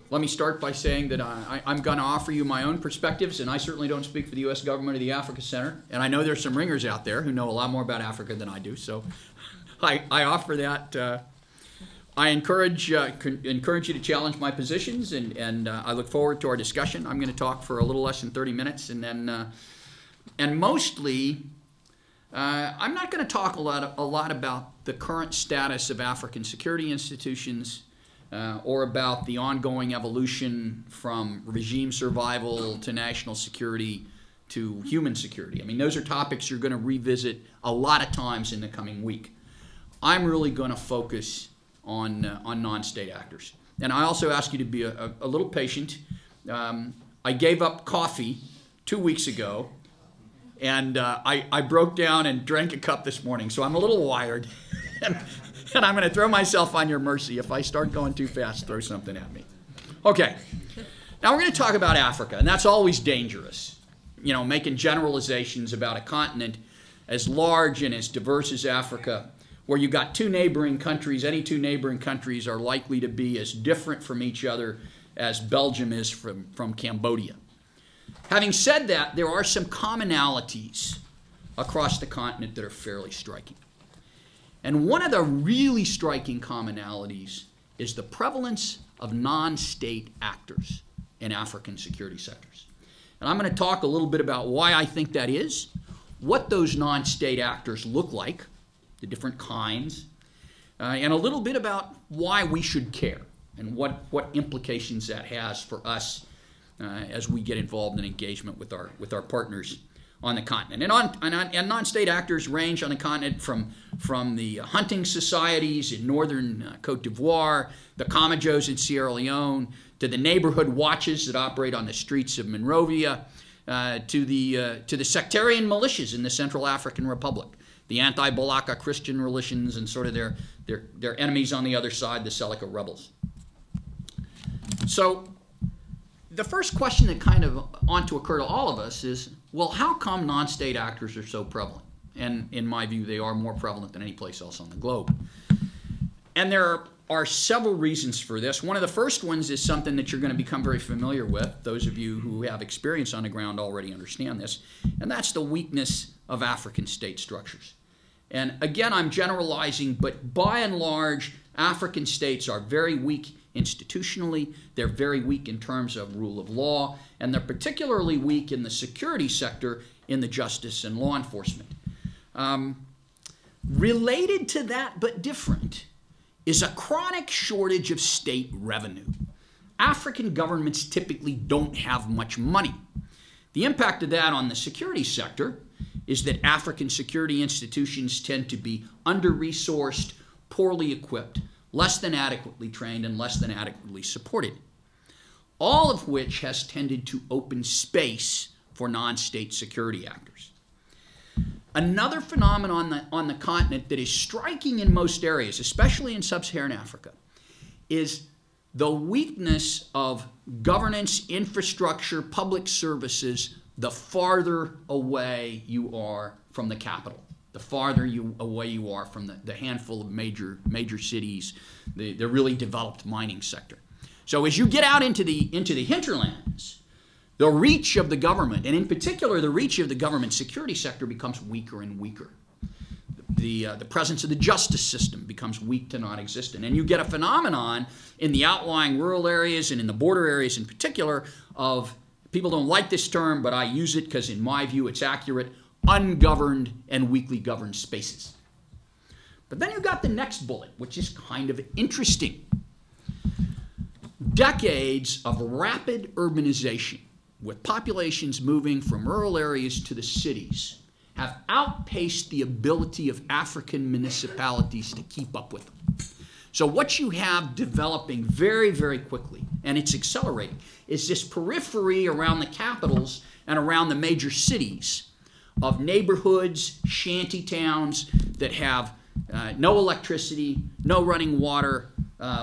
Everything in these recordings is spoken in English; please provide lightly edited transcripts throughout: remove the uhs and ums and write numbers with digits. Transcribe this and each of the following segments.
Let me start by saying that I'm going to offer you my own perspectives, and I certainly don't speak for the U.S. government or the Africa Center. And I know there's some ringers out there who know a lot more about Africa than I do, so I offer that. I encourage you to challenge my positions, and I look forward to our discussion. I'm going to talk for a little less than 30 minutes, and then, and mostly, I'm not going to talk a lot about the current status of African security institutions, or about the ongoing evolution from regime survival to national security to human security. I mean, those are topics you're going to revisit a lot of times in the coming week. I'm really going to focus on non-state actors. And I also ask you to be a little patient. I gave up coffee 2 weeks ago, and I broke down and drank a cup this morning, so I'm a little wired. And I'm going to throw myself on your mercy. If I start going too fast, throw something at me. Okay. Now we're going to talk about Africa, and that's always dangerous. You know, making generalizations about a continent as large and as diverse as Africa, where you've got two neighboring countries. Any two neighboring countries are likely to be as different from each other as Belgium is from Cambodia. Having said that, there are some commonalities across the continent that are fairly striking. And one of the really striking commonalities is the prevalence of non-state actors in African security sectors. And I'm going to talk a little bit about why I think that is, what those non-state actors look like, the different kinds, and a little bit about why we should care and what implications that has for us as we get involved in engagement with our partners on the continent. And non-state actors range on the continent from the hunting societies in northern Cote d'Ivoire, the Comajos in Sierra Leone, to the neighborhood watches that operate on the streets of Monrovia, to the sectarian militias in the Central African Republic, the anti-Balaka Christian militias and sort of their enemies on the other side, the Seleka rebels. So the first question that kind of ought to occur to all of us is, well, how come non-state actors are so prevalent? And in my view, they are more prevalent than any place else on the globe. And there are several reasons for this. One of the first ones is something that you're going to become very familiar with. Those of you who have experience on the ground already understand this. And that's the weakness of African state structures. And again, I'm generalizing, but by and large, African states are very weak institutionally. They're very weak in terms of rule of law, and they're particularly weak in the security sector, in the justice and law enforcement. Related to that, but different, is a chronic shortage of state revenue. African governments typically don't have much money. The impact of that on the security sector is that African security institutions tend to be under-resourced, poorly equipped, less than adequately trained, and less than adequately supported, all of which has tended to open space for non-state security actors. Another phenomenon on the continent that is striking in most areas, especially in sub-Saharan Africa, is the weakness of governance, infrastructure, public services the farther away you are from the capital. The farther away you are from the handful of major cities, the really developed mining sector. So as you get out into the hinterlands, the reach of the government, and in particular the reach of the government security sector, becomes weaker and weaker. The presence of the justice system becomes weak to non-existent. And you get a phenomenon in the outlying rural areas and in the border areas in particular of, people don't like this term, but I use it because in my view it's accurate, ungoverned and weakly governed spaces. But then you got the next bullet, which is kind of interesting. Decades of rapid urbanization, with populations moving from rural areas to the cities, have outpaced the ability of African municipalities to keep up with them. So what you have developing very, very quickly, and it's accelerating, is this periphery around the capitals and around the major cities of neighborhoods, shanty towns that have no electricity, no running water,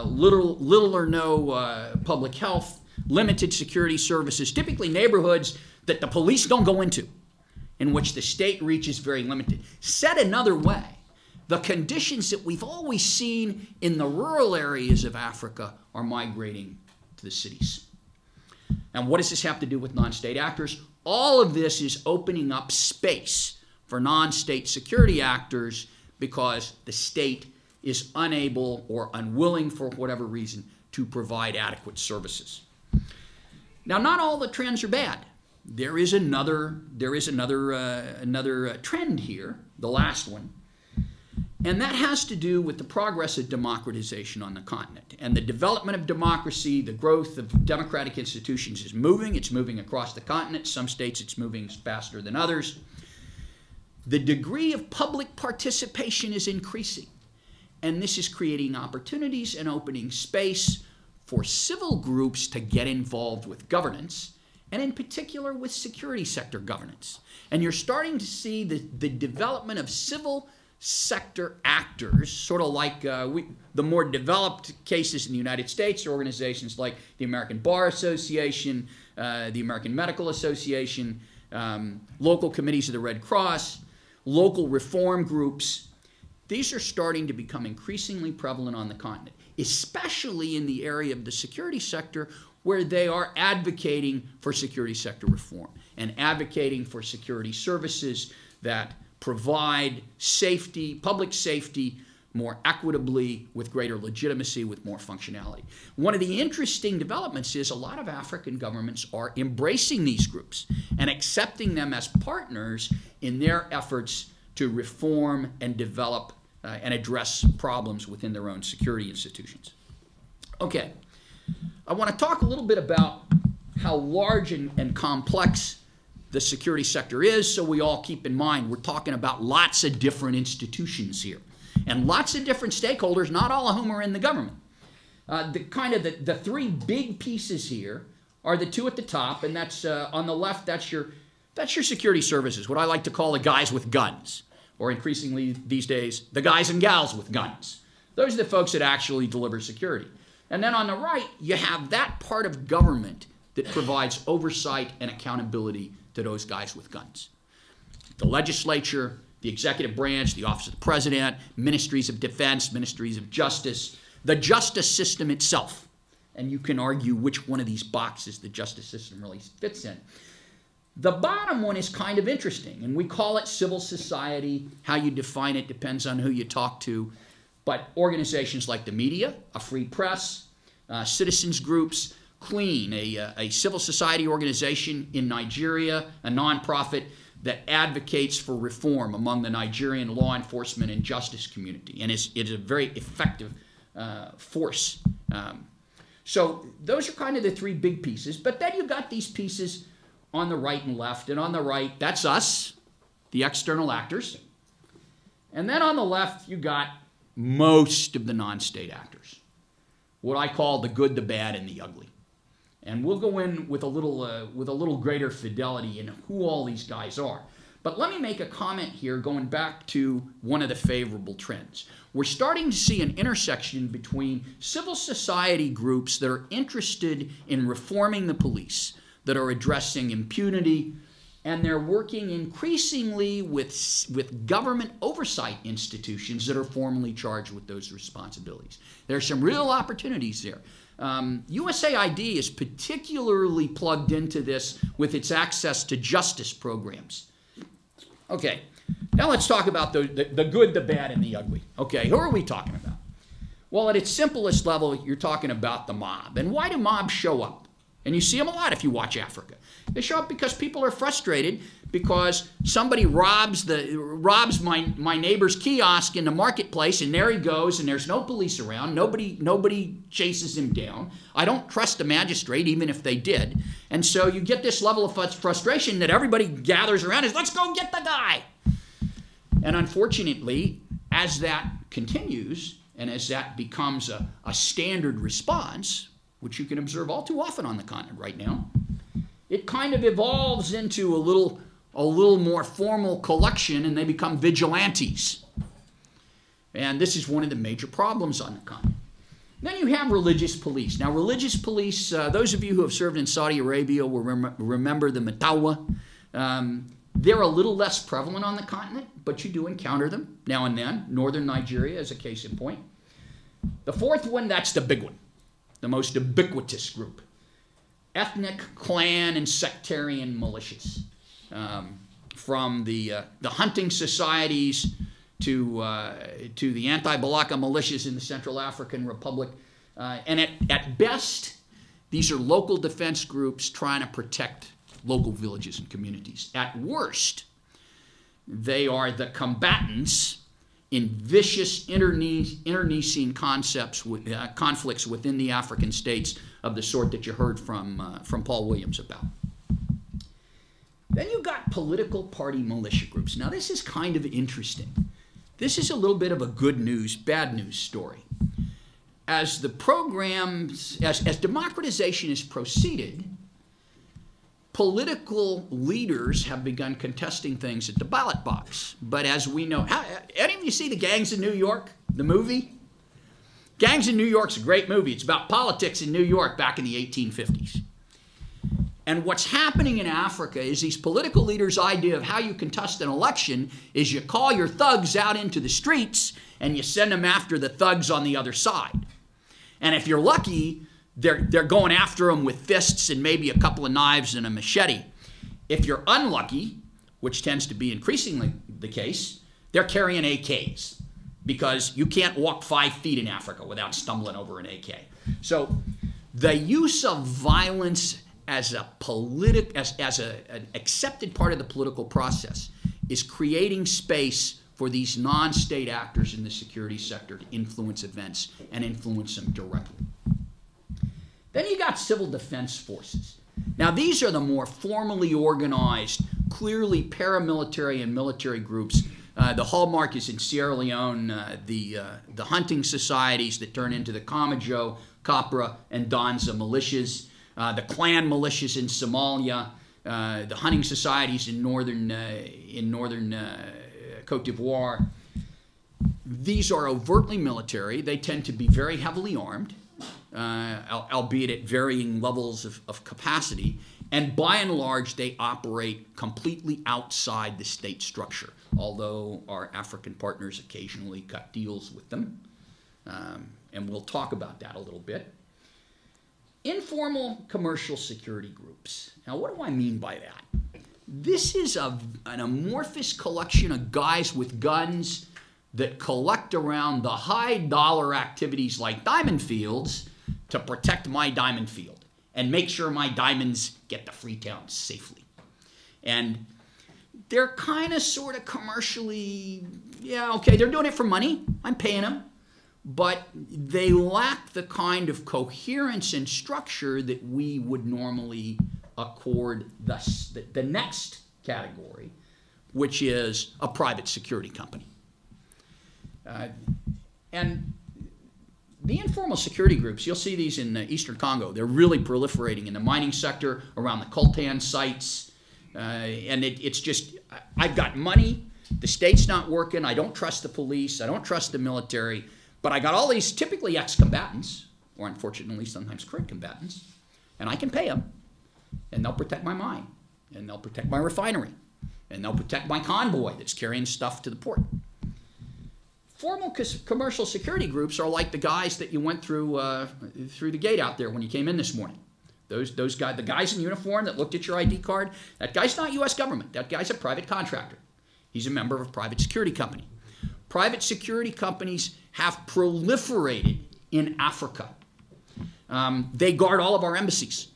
little or no public health, limited security services, typically neighborhoods that the police don't go into, in which the state reach is very limited. Said another way, the conditions that we've always seen in the rural areas of Africa are migrating the cities. And what does this have to do with non-state actors? All of this is opening up space for non-state security actors because the state is unable or unwilling, for whatever reason, to provide adequate services. Now, not all the trends are bad. There is another trend here, the last one, and that has to do with the progress of democratization on the continent. And the development of democracy, the growth of democratic institutions is moving. It's moving across the continent. Some states it's moving faster than others. The degree of public participation is increasing, and this is creating opportunities and opening space for civil groups to get involved with governance, and in particular with security sector governance. And you're starting to see the development of civil sector actors, sort of like the more developed cases in the United States are organizations like the American Bar Association, the American Medical Association, local committees of the Red Cross, local reform groups. These are starting to become increasingly prevalent on the continent, especially in the area of the security sector, where they are advocating for security sector reform and advocating for security services that provide safety, public safety, more equitably, with greater legitimacy, with more functionality. One of the interesting developments is a lot of African governments are embracing these groups and accepting them as partners in their efforts to reform and develop and address problems within their own security institutions. Okay, I want to talk a little bit about how large and complex the security sector is, so we all keep in mind we're talking about lots of different institutions here and lots of different stakeholders, not all of whom are in the government. The three big pieces here are the two at the top, and that's on the left, that's your security services, what I like to call the guys with guns, or increasingly these days, the guys and gals with guns. Those are the folks that actually deliver security. And then on the right, you have that part of government that provides oversight and accountability to those guys with guns. The legislature, the executive branch, the office of the president, ministries of defense, ministries of justice, the justice system itself. And you can argue which one of these boxes the justice system really fits in. The bottom one is kind of interesting, and we call it civil society. How you define it depends on who you talk to. But organizations like the media, a free press, citizens groups, CLEAN, a civil society organization in Nigeria, a nonprofit that advocates for reform among the Nigerian law enforcement and justice community, and is a very effective force. So those are kind of the three big pieces, but then you've got these pieces on the right and left, and on the right, that's us, the external actors. And then on the left, you got most of the non-state actors, what I call the good, the bad, and the ugly. And we'll go in with a little greater fidelity in who all these guys are. But let me make a comment here going back to one of the favorable trends. We're starting to see an intersection between civil society groups that are interested in reforming the police, that are addressing impunity, and they're working increasingly with government oversight institutions that are formally charged with those responsibilities. There are some real opportunities there. USAID is particularly plugged into this with its access to justice programs. Okay, now let's talk about the good, the bad, and the ugly. Okay, who are we talking about? Well, at its simplest level, you're talking about the mob. And why do mobs show up? And you see them a lot if you watch Africa. They show up because people are frustrated because somebody robs my neighbor's kiosk in the marketplace, and there he goes, and there's no police around. Nobody chases him down. I don't trust the magistrate, even if they did. And so you get this level of frustration that everybody gathers around is, let's go get the guy. And unfortunately, as that continues, and as that becomes a standard response, which you can observe all too often on the continent right now, it kind of evolves into a little more formal collection, and they become vigilantes. And this is one of the major problems on the continent. Then you have religious police. Now, religious police, those of you who have served in Saudi Arabia will remember the Matawa. They're a little less prevalent on the continent, but you do encounter them now and then. Northern Nigeria is a case in point. The fourth one, that's the big one. the most ubiquitous group. Ethnic, clan, and sectarian militias. From the hunting societies to the anti-Balaka militias in the Central African Republic. And at best, these are local defense groups trying to protect local villages and communities. At worst, they are the combatants in vicious internecine conflicts within the African states of the sort that you heard from Paul Williams about. Then you've got political party militia groups. Now this is kind of interesting. This is a little bit of a good news, bad news story. As the programs, as democratization has proceeded, political leaders have begun contesting things at the ballot box. But as we know, any of you see the Gangs in New York, the movie? Gangs in New York's a great movie. It's about politics in New York back in the 1850s. And what's happening in Africa is these political leaders' idea of how you contest an election is you call your thugs out into the streets and you send them after the thugs on the other side. And if you're lucky, they're going after them with fists and maybe a couple of knives and a machete. If you're unlucky, which tends to be increasingly the case, they're carrying AKs because you can't walk 5 feet in Africa without stumbling over an AK. So the use of violence as an accepted part of the political process is creating space for these non-state actors in the security sector to influence events and influence them directly. Then you got civil defense forces. Now these are the more formally organized, clearly paramilitary and military groups. The hallmark is in Sierra Leone, the hunting societies that turn into the Kamajo, Kapra, and Danza militias. The clan militias in Somalia, the hunting societies in northern Cote d'Ivoire. These are overtly military. They tend to be very heavily armed, albeit at varying levels of capacity. And by and large, they operate completely outside the state structure, although our African partners occasionally cut deals with them. And we'll talk about that a little bit. Informal commercial security groups. Now, what do I mean by that? This is an amorphous collection of guys with guns that collect around the high-dollar activities like diamond fields to protect my diamond field and make sure my diamonds get to Freetown safely. And they're kind of sort of commercially, yeah, okay, they're doing it for money. I'm paying them. But they lack the kind of coherence and structure that we would normally accord the next category, which is a private security company. And the informal security groups, you'll see these in Eastern Congo. They're really proliferating in the mining sector, around the coltan sites. And it's just, I've got money, the state's not working, I don't trust the police, I don't trust the military, but I got all these typically ex-combatants, or unfortunately sometimes current combatants, and I can pay them, and they'll protect my mine, and they'll protect my refinery, and they'll protect my convoy that's carrying stuff to the port. Formal commercial security groups are like the guys that you went through the gate out there when you came in this morning. Those guys, the guys in uniform that looked at your ID card, that guy's not U.S. government. That guy's a private contractor. He's a member of a private security company. Private security companies have proliferated in Africa. They guard all of our embassies,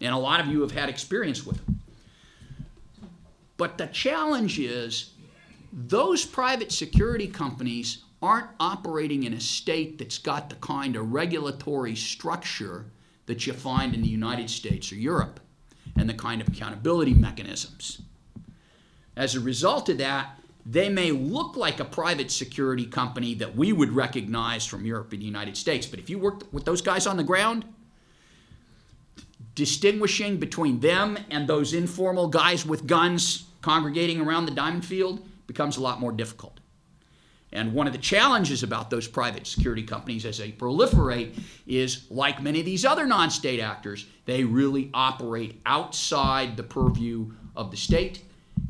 and a lot of you have had experience with them. But the challenge is those private security companies aren't operating in a state that's got the kind of regulatory structure that you find in the United States or Europe, and the kind of accountability mechanisms. As a result of that, they may look like a private security company that we would recognize from Europe and the United States, but if you work with those guys on the ground, distinguishing between them and those informal guys with guns congregating around the diamond field becomes a lot more difficult. And one of the challenges about those private security companies as they proliferate is, like many of these other non-state actors, they really operate outside the purview of the state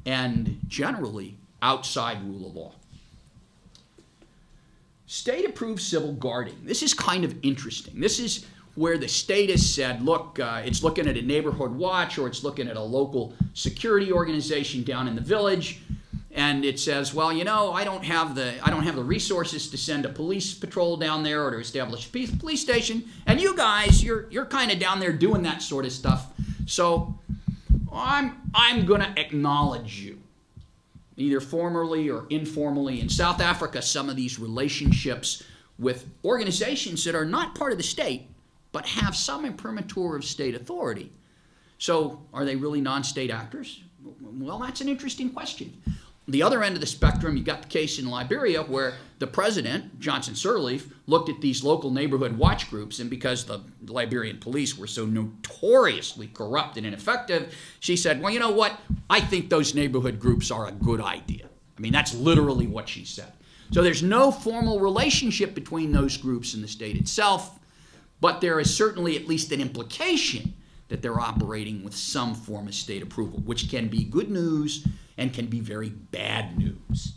and generally outside rule of law. State-approved civil guarding. This is kind of interesting. This is where the state has said, look, it's looking at a neighborhood watch, or it's looking at a local security organization down in the village, and it says, well, you know, I don't have the resources to send a police patrol down there or to establish a police station, and you guys, you're kind of down there doing that sort of stuff, so I'm going to acknowledge you, either formally or informally. In South Africa, some of these relationships with organizations that are not part of the state but have some imprimatur of state authority. So are they really non-state actors? Well, that's an interesting question. The other end of the spectrum, you got the case in Liberia where the president, Johnson Sirleaf, looked at these local neighborhood watch groups, and because the Liberian police were so notoriously corrupt and ineffective, she said, well, you know what? I think those neighborhood groups are a good idea. I mean, that's literally what she said. So there's no formal relationship between those groups and the state itself, but there is certainly at least an implication that they're operating with some form of state approval, which can be good news and can be very bad news.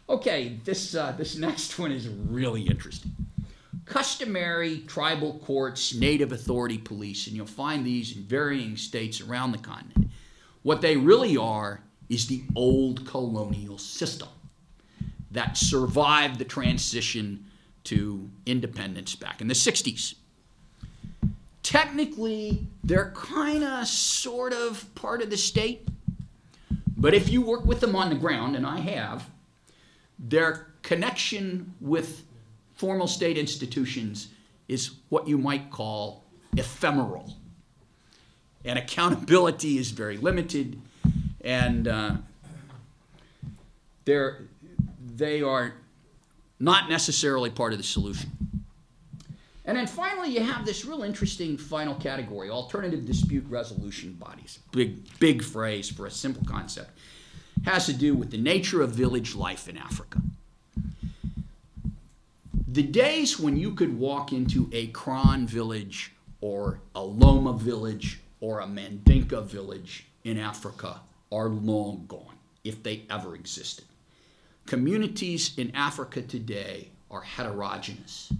Okay, this next one is really interesting. Customary tribal courts, native authority police, and you'll find these in varying states around the continent. What they really are is the old colonial system that survived the transition to independence back in the 60s. Technically, they're kind of, sort of part of the state, but if you work with them on the ground, and I have, their connection with formal state institutions is what you might call ephemeral. And accountability is very limited, and they are not necessarily part of the solution. And then finally, you have this real interesting final category, alternative dispute resolution bodies. Big phrase for a simple concept. Has to do with the nature of village life in Africa. The days when you could walk into a Kron village or a Loma village or a Mandinka village in Africa are long gone, if they ever existed. Communities in Africa today are heterogeneous.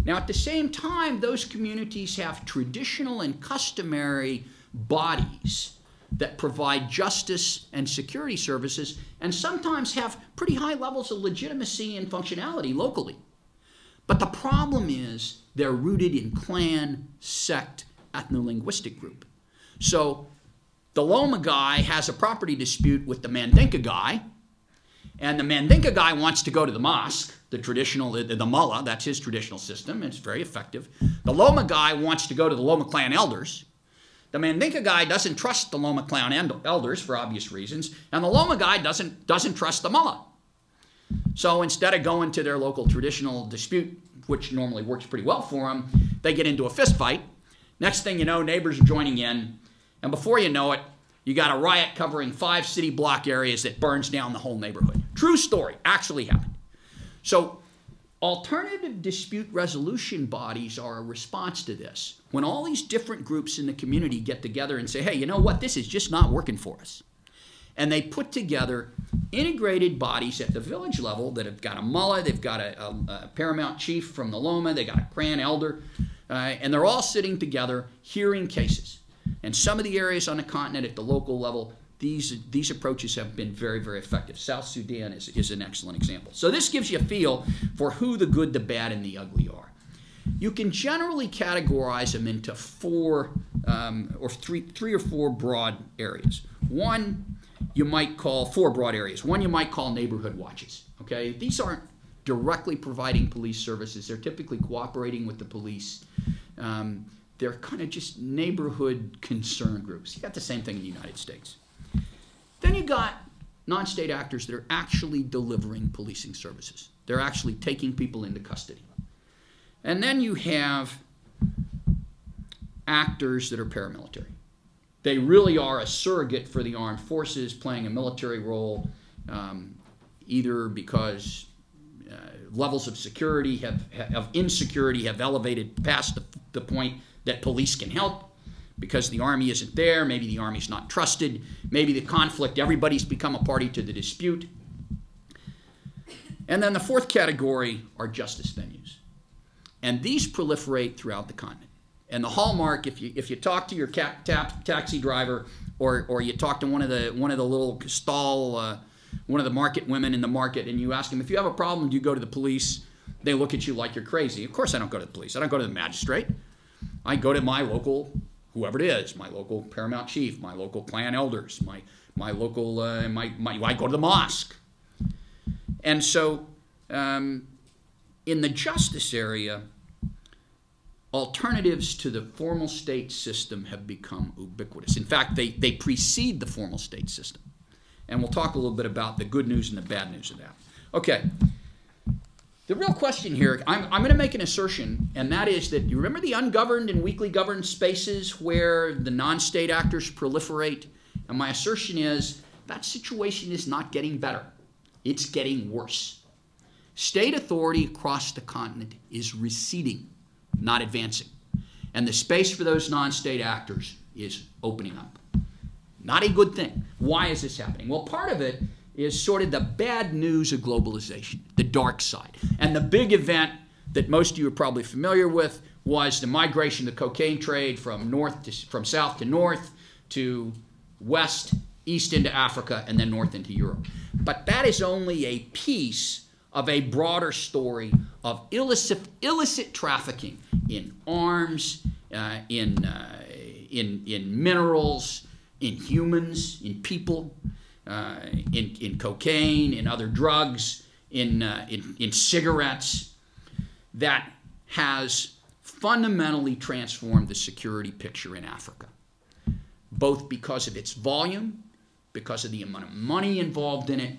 Now, at the same time, those communities have traditional and customary bodies that provide justice and security services and sometimes have pretty high levels of legitimacy and functionality locally. But the problem is they're rooted in clan, sect, ethno-linguistic group. So the Loma guy has a property dispute with the Mandinka guy, and the Mandinka guy wants to go to the mosque, the traditional, the mullah, that's his traditional system, it's very effective. The Loma guy wants to go to the Loma clan elders. The Mandinka guy doesn't trust the Loma clan elders for obvious reasons, and the Loma guy doesn't trust the mullah. So instead of going to their local traditional dispute, which normally works pretty well for them, they get into a fist fight. Next thing you know, neighbors are joining in, and before you know it, you got a riot covering 5 city block areas that burns down the whole neighborhood. True story, actually happened. So alternative dispute resolution bodies are a response to this. When all these different groups in the community get together and say, hey, you know what, this is just not working for us. And they put together integrated bodies at the village level that have got a mullah, they've got a paramount chief from the Loma, they got a clan elder, and they're all sitting together hearing cases. And some of the areas on the continent at the local level, these approaches have been very, very effective. South Sudan is an excellent example. So this gives you a feel for who the good, the bad, and the ugly are. You can generally categorize them into three or four broad areas. One you might call, 4 broad areas. One you might call neighborhood watches. Okay, these aren't directly providing police services. They're typically cooperating with the police. They're kind of just neighborhood concern groups. You got the same thing in the United States. Then you got non-state actors that are actually delivering policing services. They're actually taking people into custody. And then you have actors that are paramilitary. They really are a surrogate for the armed forces, playing a military role, either because levels of security of insecurity have elevated past the point that police can help, because the army isn't there, maybe the army's not trusted, maybe the conflict, everybody's become a party to the dispute. And then the 4th category are justice venues. And these proliferate throughout the continent. And the hallmark, if you talk to your taxi driver, or you talk to one of the little stall, one of the market women in the market, and you ask them, if you have a problem, do you go to the police? They look at you like you're crazy. Of course I don't go to the police. I don't go to the magistrate. I go to my local, whoever it is, my local paramount chief, my local clan elders, my local, I go to the mosque. And so in the justice area, alternatives to the formal state system have become ubiquitous. In fact, they precede the formal state system. And we'll talk a little bit about the good news and the bad news of that. Okay. The real question here, I'm going to make an assertion, and that is that you remember the ungoverned and weakly governed spaces where the non-state actors proliferate? And my assertion is that situation is not getting better. It's getting worse. State authority across the continent is receding, not advancing. And the space for those non-state actors is opening up. Not a good thing. Why is this happening? Well, part of it is sort of the bad news of globalization, the dark side. And the big event that most of you are probably familiar with was the migration of the cocaine trade from south to north to west, east into Africa, and then north into Europe. But that is only a piece of a broader story of illicit trafficking in arms, in minerals, in humans, in people, in cocaine, in other drugs, in cigarettes, that has fundamentally transformed the security picture in Africa, both because of its volume, because of the amount of money involved in it,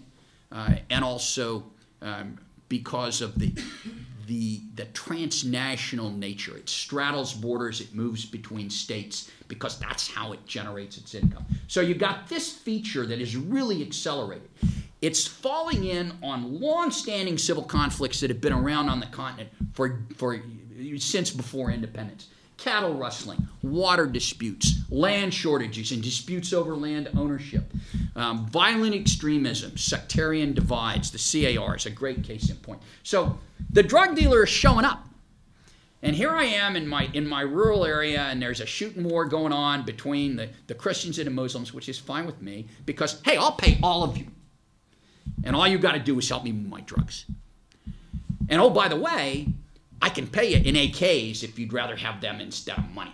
and also because of the transnational nature. It straddles borders, it moves between states, because that's how it generates its income. So you've got this feature that is really accelerated. It's falling in on long-standing civil conflicts that have been around on the continent since before independence. Cattle rustling, water disputes, land shortages and disputes over land ownership, violent extremism, sectarian divides. The CAR is a great case in point. So the drug dealer is showing up. And here I am in my rural area, and there's a shooting war going on between the Christians and the Muslims, which is fine with me, because, hey, I'll pay all of you. And all you got to do is help me move my drugs. And oh, by the way, I can pay you in AKs if you'd rather have them instead of money.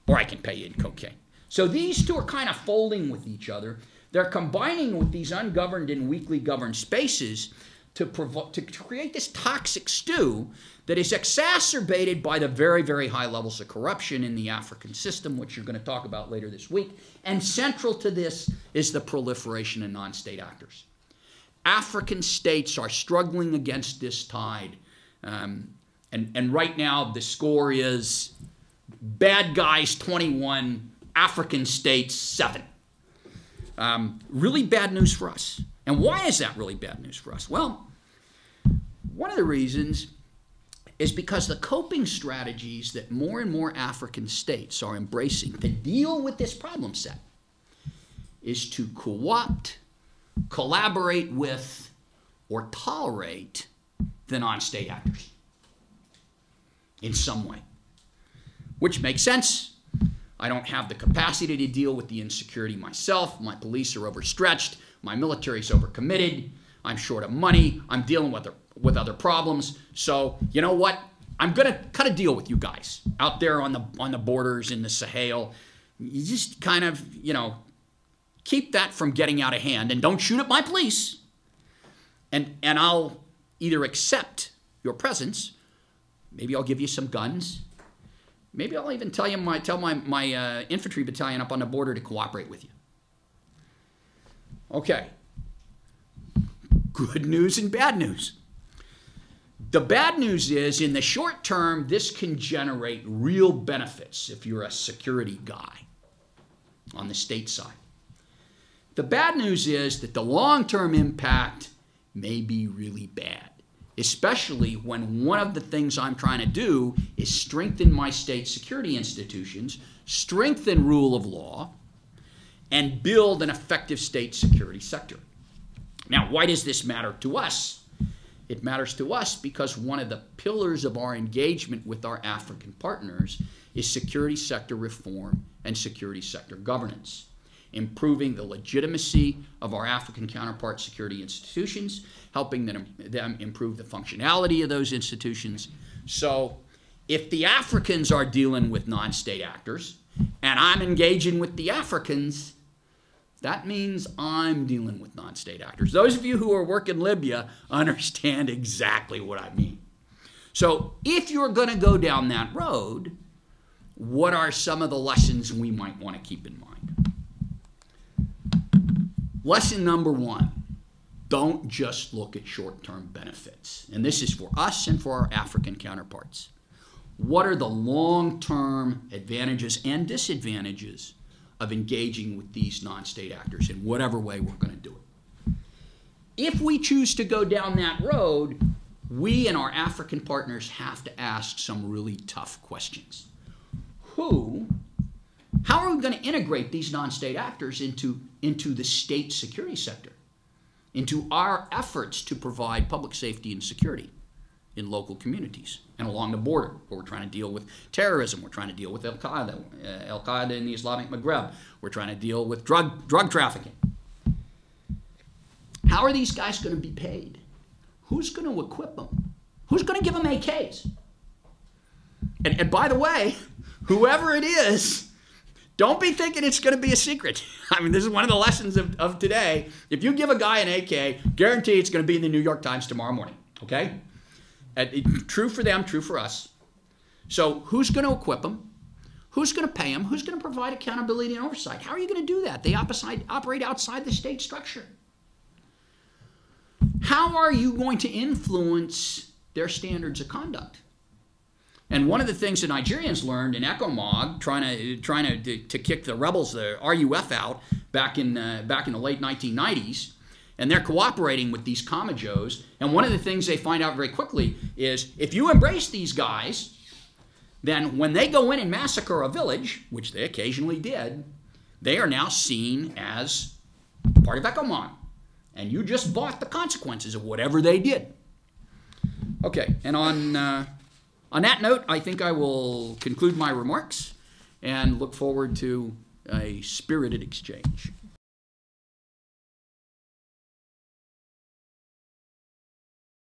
Or I can pay you in cocaine. So these two are kind of folding with each other. They're combining with these ungoverned and weakly governed spaces to create this toxic stew that is exacerbated by the very, very high levels of corruption in the African system, which you're going to talk about later this week. And central to this is the proliferation of non-state actors. African states are struggling against this tide. And right now the score is bad guys 21, African states 7. Really bad news for us. And why is that really bad news for us? Well, one of the reasons is because the coping strategies that more and more African states are embracing to deal with this problem set is to co-opt, collaborate with, or tolerate the non-state actors in some way, which makes sense. I don't have the capacity to deal with the insecurity myself. My police are overstretched. My military is overcommitted. I'm short of money. I'm dealing with other problems. So you know what? I'm going to cut a deal with you guys out there on the borders in the Sahel. You just kind of, keep that from getting out of hand, and don't shoot at my police. And I'll either accept your presence, maybe I'll give you some guns, maybe I'll even tell my infantry battalion up on the border to cooperate with you. Okay. Good news and bad news. The bad news is, in the short term, this can generate real benefits if you're a security guy on the state side. The bad news is that the long-term impact may be really bad, especially when one of the things I'm trying to do is strengthen my state security institutions, strengthen rule of law, and build an effective state security sector. Now, why does this matter to us? It matters to us because one of the pillars of our engagement with our African partners is security sector reform and security sector governance, improving the legitimacy of our African counterpart security institutions, helping them improve the functionality of those institutions. So if the Africans are dealing with non-state actors and I'm engaging with the Africans, that means I'm dealing with non-state actors. Those of you who are working Libya understand exactly what I mean. So if you're going to go down that road, what are some of the lessons we might want to keep in mind? Lesson number one, don't just look at short-term benefits. And this is for us and for our African counterparts. What are the long-term advantages and disadvantages of engaging with these non-state actors in whatever way we're going to do it? If we choose to go down that road, we and our African partners have to ask some really tough questions. How are we going to integrate these non-state actors into the state security sector, into our efforts to provide public safety and security in local communities and along the border, where we're trying to deal with terrorism, we're trying to deal with Al-Qaeda in the Islamic Maghreb, we're trying to deal with drug trafficking. How are these guys going to be paid? Who's going to equip them? Who's going to give them AKs? And by the way, whoever it is, don't be thinking it's going to be a secret. I mean, this is one of the lessons of today. If you give a guy an AK, guarantee it's going to be in the New York Times tomorrow morning, okay? True for them, true for us. So who's going to equip them? Who's going to pay them? Who's going to provide accountability and oversight? How are you going to do that? They operate outside the state structure. How are you going to influence their standards of conduct? And one of the things the Nigerians learned in ECOMOG, trying to kick the rebels, the RUF, out back in the late 1990s, and they're cooperating with these Kamajos. And one of the things they find out very quickly is if you embrace these guys, then when they go in and massacre a village, which they occasionally did, they are now seen as part of ECOMOG. And you just bought the consequences of whatever they did. Okay, and on that note, I think I will conclude my remarks and look forward to a spirited exchange.